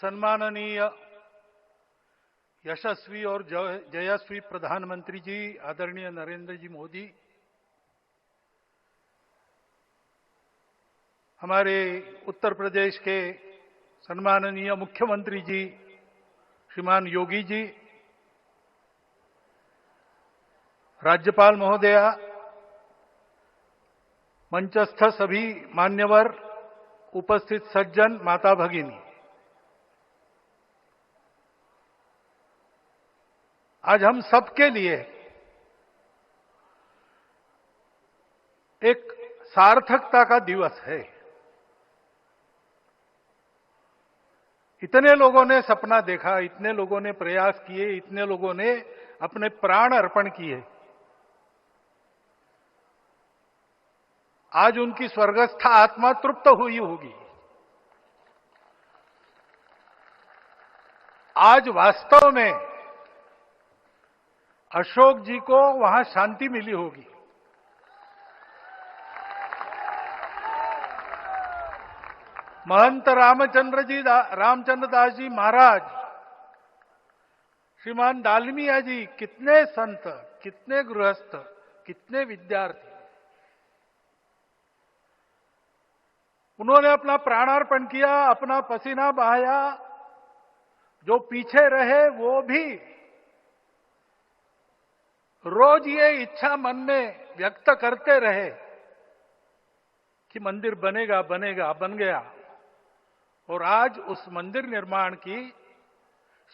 सम्माननीय यशस्वी और जयस्वी प्रधानमंत्री जी, आदरणीय नरेंद्र जी मोदी, हमारे उत्तर प्रदेश के सम्माननीय मुख्यमंत्री जी श्रीमान योगी जी, राज्यपाल महोदया, मंचस्थ सभी मान्यवर, उपस्थित सज्जन, माता भगिनी, आज हम सबके लिए एक सार्थकता का दिवस है। इतने लोगों ने सपना देखा, इतने लोगों ने प्रयास किए, इतने लोगों ने अपने प्राण अर्पण किए। आज उनकी स्वर्गस्थ आत्मा तृप्त हुई होगी। आज वास्तव में अशोक जी को वहां शांति मिली होगी। महंत रामचंद्र दास जी महाराज, श्रीमान दालमिया जी, कितने संत, कितने गृहस्थ, कितने विद्यार्थी, उन्होंने अपना प्राणार्पण किया, अपना पसीना बहाया। जो पीछे रहे वो भी रोज ये इच्छा मन में व्यक्त करते रहे कि मंदिर बनेगा बनेगा, बन गया। और आज उस मंदिर निर्माण की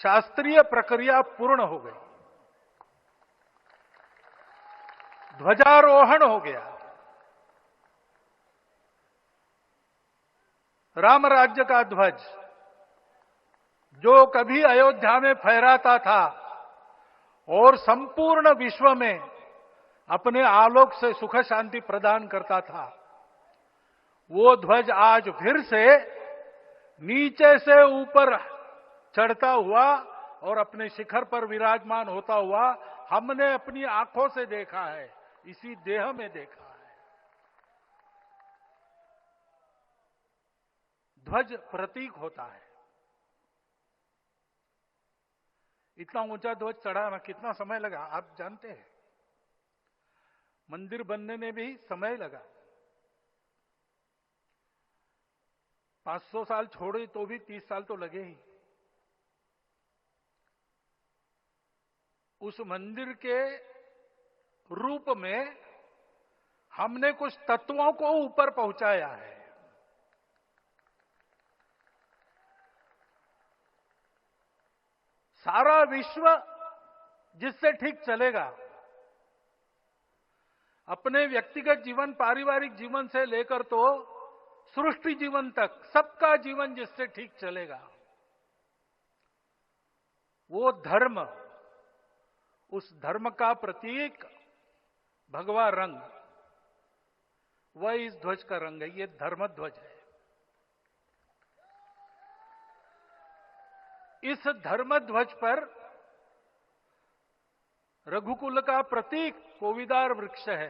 शास्त्रीय प्रक्रिया पूर्ण हो गई, ध्वजारोहण हो गया। राम राज्य का ध्वज जो कभी अयोध्या में फहराता था और संपूर्ण विश्व में अपने आलोक से सुख शांति प्रदान करता था, वो ध्वज आज फिर से नीचे से ऊपर चढ़ता हुआ और अपने शिखर पर विराजमान होता हुआ हमने अपनी आंखों से देखा है, इसी देह में देखा है। ध्वज प्रतीक होता है। इतना ऊंचा ध्वज चढ़ाना कितना समय लगा आप जानते हैं? मंदिर बनने में भी समय लगा। 500 साल छोड़े तो भी 30 साल तो लगे ही। उस मंदिर के रूप में हमने कुछ तत्वों को ऊपर पहुंचाया है। सारा विश्व जिससे ठीक चलेगा, अपने व्यक्तिगत जीवन, पारिवारिक जीवन से लेकर तो सृष्टि जीवन तक सबका जीवन जिससे ठीक चलेगा, वो धर्म, उस धर्म का प्रतीक भगवा रंग, वह इस ध्वज का रंग है। ये धर्म ध्वज है। इस धर्म ध्वज पर रघुकुल का प्रतीक कोविदार वृक्ष है।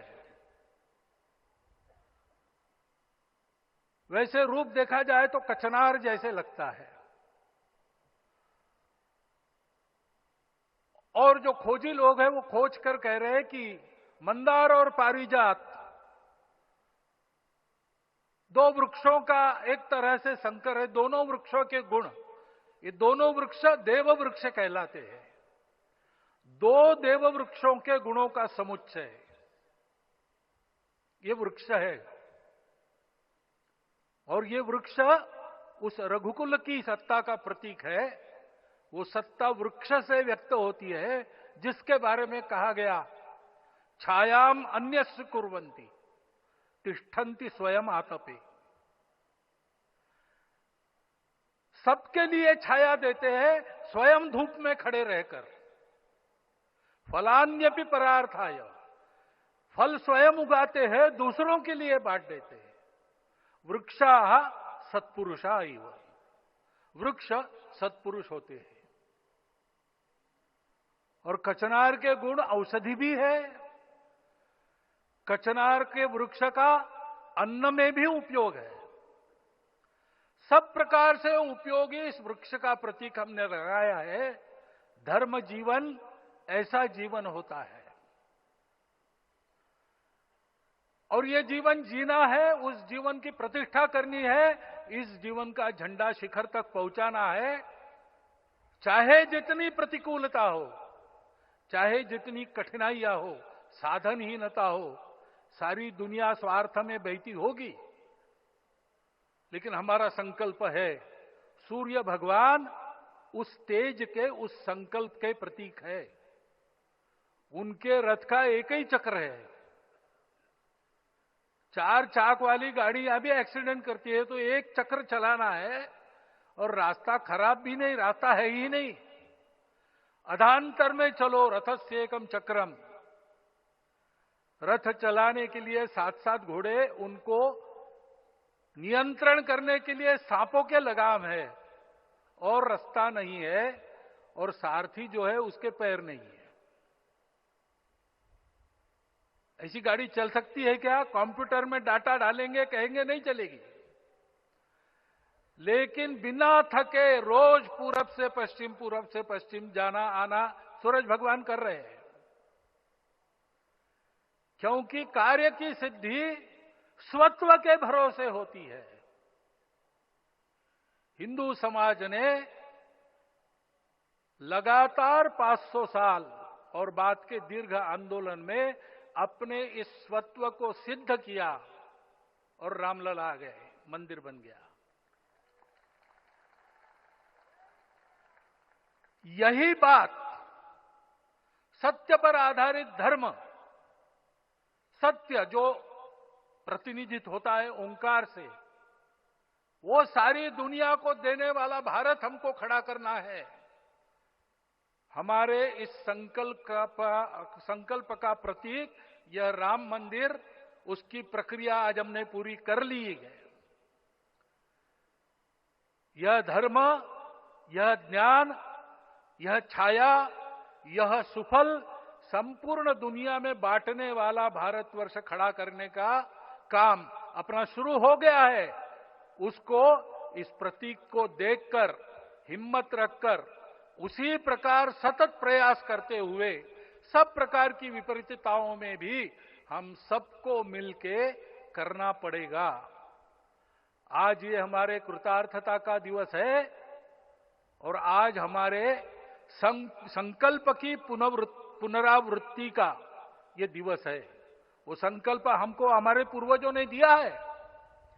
वैसे रूप देखा जाए तो कचनार जैसे लगता है। और जो खोजी लोग हैं वो खोज कर कह रहे हैं कि मंदार और पारिजात दो वृक्षों का एक तरह से संकर है। दोनों वृक्षों के गुण, ये दोनों वृक्ष देव वृक्ष कहलाते हैं। दो देव वृक्षों के गुणों का समुच्चय ये वृक्ष है। और ये वृक्ष उस रघुकुल की सत्ता का प्रतीक है। वो सत्ता वृक्ष से व्यक्त होती है, जिसके बारे में कहा गया, छायाम अन्यस्य कुर्वन्ति तिष्ठन्ति स्वयं आतपे। सबके लिए छाया देते हैं, स्वयं धूप में खड़े रहकर। फलान्यपि परार्थाय, फल स्वयं उगाते हैं, दूसरों के लिए बांट देते हैं। वृक्षा सत्पुरुषा इव, वृक्ष सत्पुरुष होते हैं। और कचनार के गुण औषधि भी है। कचनार के वृक्ष का अन्न में भी उपयोग है। सब प्रकार से उपयोगी इस वृक्ष का प्रतीक हमने लगाया है। धर्म जीवन ऐसा जीवन होता है, और ये जीवन जीना है, उस जीवन की प्रतिष्ठा करनी है, इस जीवन का झंडा शिखर तक पहुंचाना है। चाहे जितनी प्रतिकूलता हो, चाहे जितनी कठिनाइयां हो, साधनहीनता हो, सारी दुनिया स्वार्थ में बहती होगी, लेकिन हमारा संकल्प है। सूर्य भगवान उस तेज के, उस संकल्प के प्रतीक है। उनके रथ का एक ही चक्र है। 4 चाक वाली गाड़ियां भी एक्सीडेंट करती है, तो एक चक्र चलाना है, और रास्ता खराब भी नहीं, रास्ता है ही नहीं। अधांतर में चलो रथस्य एकम चक्रम। रथ चलाने के लिए 7-7 घोड़े, उनको नियंत्रण करने के लिए सांपों के लगाम है, और रास्ता नहीं है, और सारथी जो है उसके पैर नहीं है। ऐसी गाड़ी चल सकती है क्या? कंप्यूटर में डाटा डालेंगे, कहेंगे नहीं चलेगी। लेकिन बिना थके रोज पूरब से पश्चिम, पूरब से पश्चिम जाना आना सूरज भगवान कर रहे हैं। क्योंकि कार्य की सिद्धि स्वत्व के भरोसे होती है। हिंदू समाज ने लगातार 500 साल और बाद के दीर्घ आंदोलन में अपने इस स्वत्व को सिद्ध किया, और रामलला आ गए, मंदिर बन गया। यही बात सत्य पर आधारित धर्म, सत्य जो प्रतिनिधित होता है ओंकार से, वो सारी दुनिया को देने वाला भारत हमको खड़ा करना है। हमारे इस संकल्प का प्रतीक यह राम मंदिर, उसकी प्रक्रिया आज हमने पूरी कर ली है। यह धर्म, यह ज्ञान, यह छाया, यह सुफल संपूर्ण दुनिया में बांटने वाला भारतवर्ष खड़ा करने का काम अपना शुरू हो गया है। उसको, इस प्रतीक को देखकर, हिम्मत रखकर, उसी प्रकार सतत प्रयास करते हुए, सब प्रकार की विपरीतताओं में भी हम सबको मिलके करना पड़ेगा। आज ये हमारे कृतार्थता का दिवस है, और आज हमारे संकल्प की पुनरावृत्ति का ये दिवस है। वो संकल्प हमको हमारे पूर्वजों ने दिया है।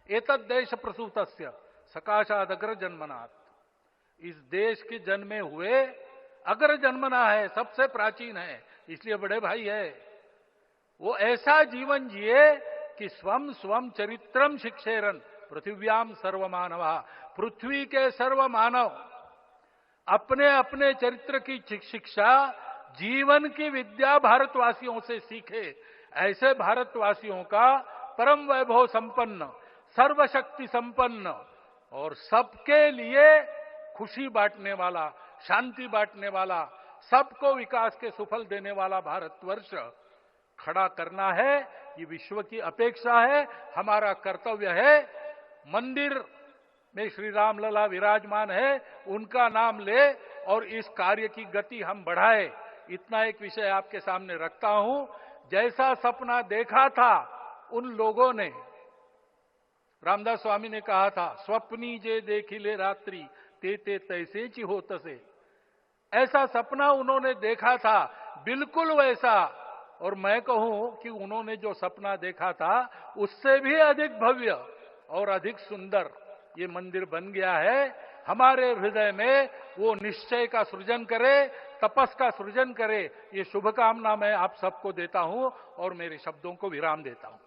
एतद् देश प्रसूतस्य सकाशाद अग्र जन्मनात्। इस देश के जन्मे हुए अग्र जन्मना है, सबसे प्राचीन है, इसलिए बड़े भाई है। वो ऐसा जीवन जिए कि स्वम स्वम चरित्रम शिक्षेरन पृथिव्याम सर्व मानवा। पृथ्वी के सर्व मानव अपने अपने चरित्र की शिक्षा, जीवन की विद्या भारतवासियों से सीखे। ऐसे भारतवासियों का परम वैभव संपन्न, सर्वशक्ति संपन्न, और सबके लिए खुशी बांटने वाला, शांति बांटने वाला, सबको विकास के सुफल देने वाला भारतवर्ष खड़ा करना है। ये विश्व की अपेक्षा है, हमारा कर्तव्य है। मंदिर में श्री रामलला विराजमान है, उनका नाम ले और इस कार्य की गति हम बढ़ाए। इतना एक विषय आपके सामने रखता हूं। जैसा सपना देखा था उन लोगों ने, रामदास स्वामी ने कहा था, स्वप्नी जे देखिले रात्रि ते ते तैसे ची होत से। ऐसा सपना उन्होंने देखा था, बिल्कुल वैसा। और मैं कहूं कि उन्होंने जो सपना देखा था उससे भी अधिक भव्य और अधिक सुंदर ये मंदिर बन गया है। हमारे हृदय में वो निश्चय का सृजन करे, तपस का सृजन करे, ये शुभकामना मैं आप सबको देता हूं और मेरे शब्दों को विराम देता हूं।